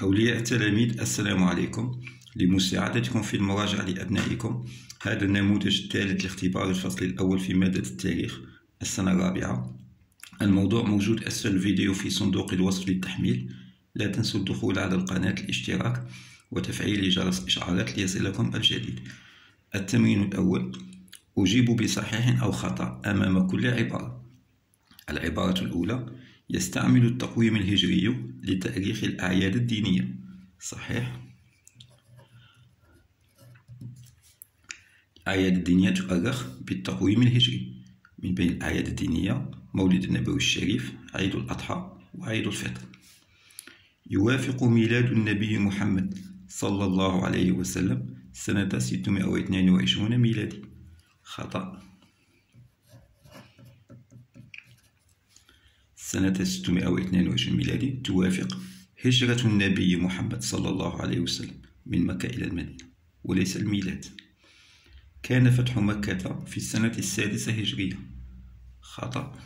أولياء التلاميذ، السلام عليكم. لمساعدتكم في المراجعة لأبنائكم، هذا النموذج الثالث لاختبار الفصل الأول في مادة التاريخ السنة الرابعة. الموضوع موجود أسفل الفيديو في صندوق الوصف للتحميل. لا تنسوا الدخول على القناة، الاشتراك وتفعيل جرس الإشعارات ليصلكم الجديد. التمرين الأول: أجيب بصحيح أو خطأ أمام كل عبارة. العبارة الأولى: يستعمل التقويم الهجري لتاريخ الأعياد الدينية. صحيح. الأعياد الدينية تؤرخ بالتقويم الهجري. من بين الأعياد الدينية مولد النبوي الشريف، عيد الأضحى وعيد الفطر. يوافق ميلاد النبي محمد صلى الله عليه وسلم سنة 622 ميلادي. خطأ. سنة 622 ميلادي توافق هجرة النبي محمد صلى الله عليه وسلم من مكة إلى المدينة وليس الميلاد. كان فتح مكة في السنة 6 هجرية. خطأ.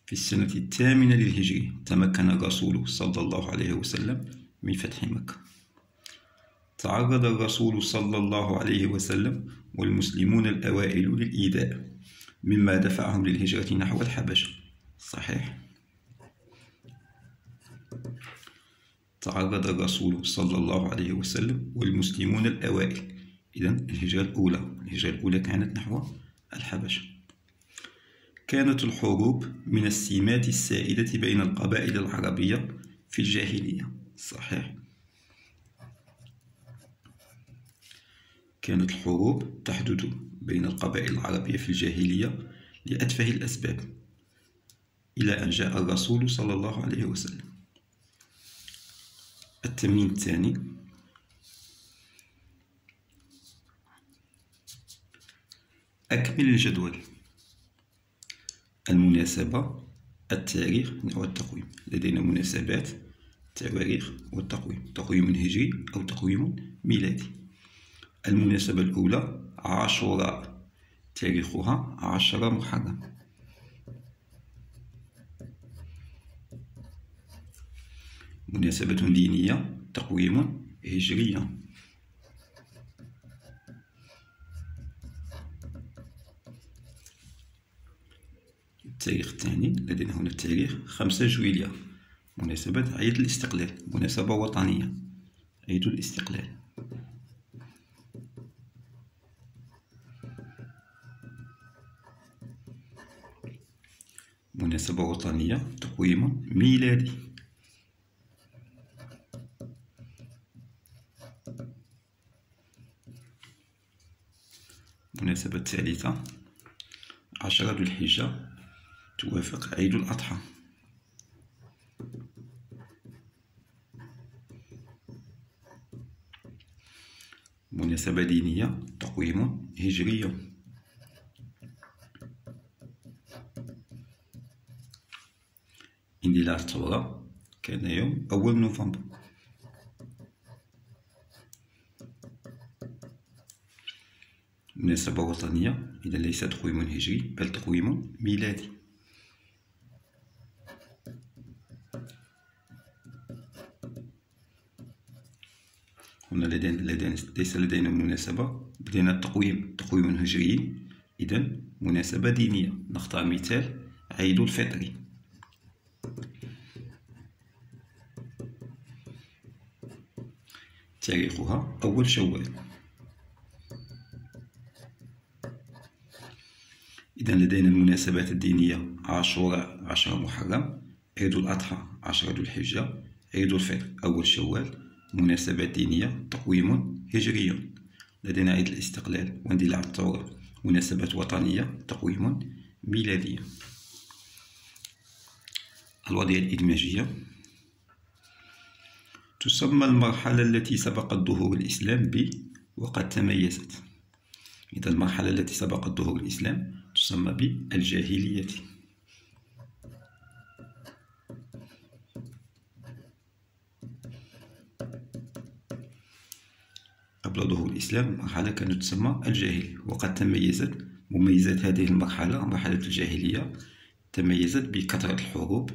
في السنة 8 للهجري تمكن الرسول صلى الله عليه وسلم من فتح مكة. تعرض الرسول صلى الله عليه وسلم والمسلمون الأوائل للإيذاء، مما دفعهم للهجرة نحو الحبشة. صحيح. تعرض الرسول صلى الله عليه وسلم والمسلمون الأوائل، إذن الهجرة الأولى كانت نحو الحبشة. كانت الحروب من السمات السائدة بين القبائل العربية في الجاهلية. صحيح. كانت الحروب تحدث بين القبائل العربية في الجاهلية لأتفه الأسباب، إلى أن جاء الرسول صلى الله عليه وسلم. التمرين الثاني: أكمل الجدول. المناسبة، التاريخ والتقويم. لدينا مناسبات، تواريخ والتقويم، تقويم هجري أو تقويم ميلادي. المناسبة الأولى: عاشوراء، تاريخها 10 محرم. مناسبة دينية، تقويم هجري. التاريخ الثاني: لدينا هنا التاريخ 5 جويلية، مناسبة عيد الاستقلال، مناسبة وطنية، عيد الاستقلال. مناسبة وطنية، تقويم ميلادي. المناسبة الثالثة: 10 ذو الحجة، توافق عيد الأضحى. مناسبة دينية، تقويم هجري. اندلاع الثورة كان يوم 1 نوفمبر. مناسبة وطنية، إذا ليس تقويم هجري بل تقويم ميلادي. هنا ليس لدينا مناسبة، لدينا تقويم هجري، إذا مناسبة دينية. نختار مثال: عيد الفطر. تاريخها 1 شوال. إذا لدينا المناسبات الدينية: عاشوراء 10 محرم، عيد الأضحى 10 ذو الحجة، عيد الفطر 1 شوال. مناسبات دينية، تقويم هجري. لدينا عيد الاستقلال واندلاع الثورة، مناسبات وطنية، تقويم ميلادي. الوضعية الإدماجية: تسمى المرحلة التي سبقت ظهور الإسلام وقد تميزت. إذا المرحلة التي سبقت ظهور الإسلام تسمى بالجاهلية. قبل ظهور الإسلام مرحلة كانت تسمى الجاهلية، وقد تميزت. مميزات هذه المرحلة، مرحلة الجاهلية، تميزت بكثرة الحروب،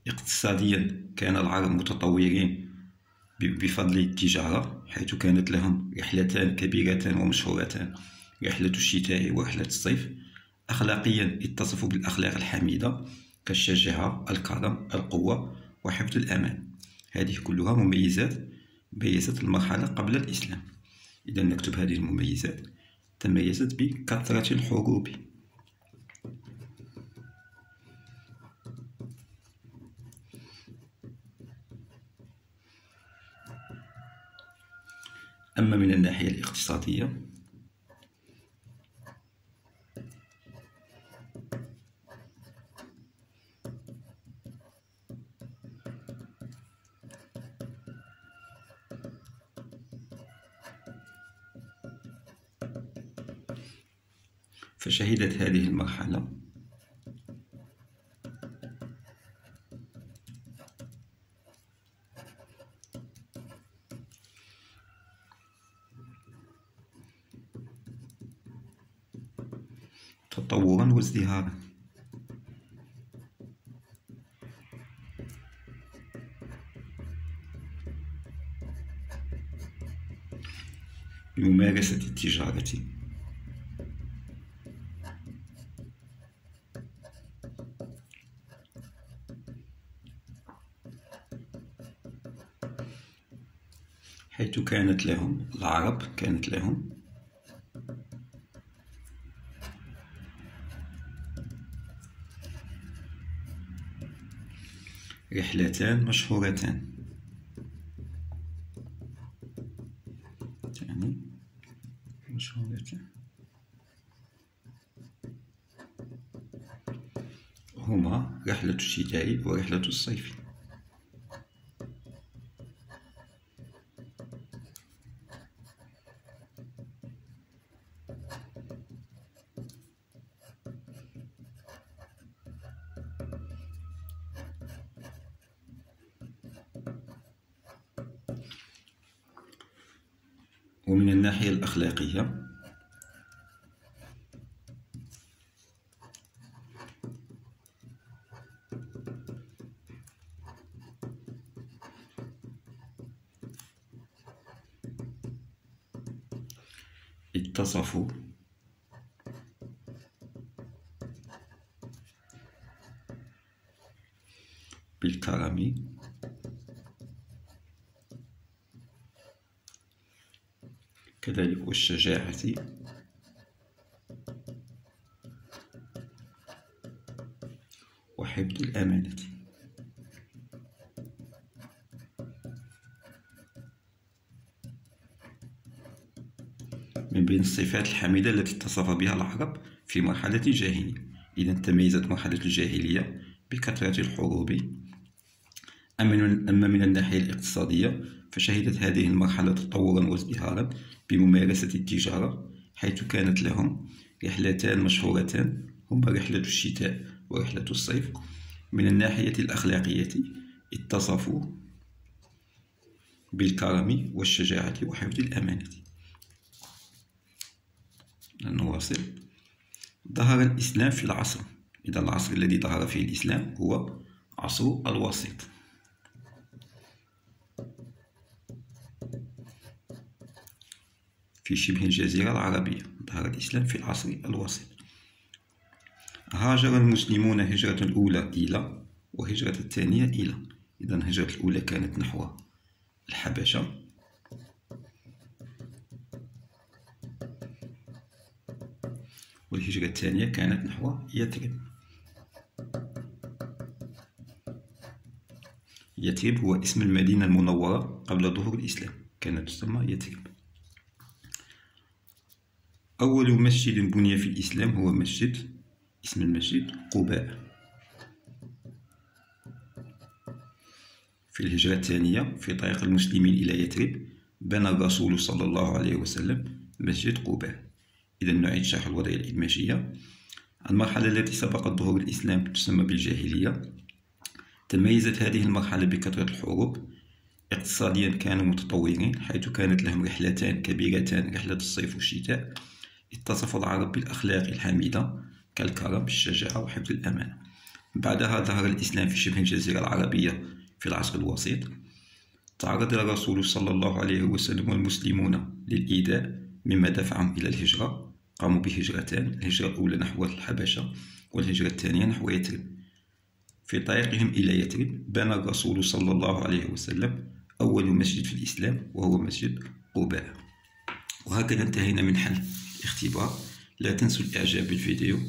اقتصاديا كان العرب متطورين بفضل التجارة، حيث كانت لهم رحلتان كبيرتان ومشهورتان، رحلة الشتاء ورحلة الصيف. أخلاقيا اتصفوا بالأخلاق الحميدة كالشجاعة، الكرم، القوة، وحفظ الأمان. هذه كلها مميزات ميزت المرحلة قبل الإسلام. إذا نكتب هذه المميزات: تميزت بكثرة الحروب. أما من الناحية الاقتصادية فشهدت هذه المرحلة تطورا وازدهارا. بممارسة التجارة حيث العرب كانت لهم رحلتان مشهورتان، هما رحلة الشتاء ورحلة الصيف. ومن الناحية الأخلاقية اتصفوا بالكرم كذلك والشجاعة وحفظ الأمانة. من بين الصفات الحميدة التي اتصف بها العرب في مرحلة الجاهلية. إذا تميزت مرحلة الجاهلية بكثرة الحروب. أما من الناحية الاقتصادية فشهدت هذه المرحلة تطورا وازدهارا بممارسة التجارة، حيث كانت لهم رحلتان مشهورتان، هما رحلة الشتاء ورحلة الصيف. من الناحية الأخلاقية اتصفوا بالكرم والشجاعة وحفظ الأمانة. نواصل. ظهر الإسلام في العصر. إذا العصر الذي ظهر فيه الإسلام هو عصر الوسط. في شبه الجزيرة العربية ظهر الإسلام في العصر الوسط. هاجر المسلمون هجرة الأولى إلى وهجرة الثانية إلى. إذا الهجرة الأولى كانت نحو الحبشة، والهجرة الثانية كانت نحو يثرب. يثرب هو اسم المدينة المنورة قبل ظهور الإسلام، كانت تسمى يثرب. أول مسجد بني في الإسلام هو اسم المسجد قباء. في الهجرة الثانية في طريق المسلمين إلى يثرب بنى الرسول صلى الله عليه وسلم مسجد قباء. إذا نعيد شرح الوضعية الإدماجية. المرحلة التي سبقت ظهور الإسلام تسمى بالجاهلية. تميزت هذه المرحلة بكثرة الحروب. اقتصاديا كانوا متطورين، حيث كانت لهم رحلتان كبيرتان، رحلة الصيف والشتاء. اتصف العرب بالأخلاق الحميدة كالكرم، الشجاعة، وحفظ الأمانة. بعدها ظهر الإسلام في شبه الجزيرة العربية في العصر الوسيط. تعرض الرسول صلى الله عليه وسلم والمسلمون للإيذاء مما دفعهم إلى الهجرة. قاموا بهجرتان، الهجرة الأولى نحو الحبشة والهجرة الثانية نحو يثرب. في طريقهم إلى يثرب بنى الرسول صلى الله عليه وسلم أول مسجد في الإسلام وهو مسجد قباء. وهكذا انتهينا من حل الاختبار. لا تنسوا الإعجاب بالفيديو.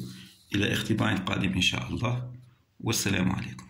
إلى اختبار قادم إن شاء الله، والسلام عليكم.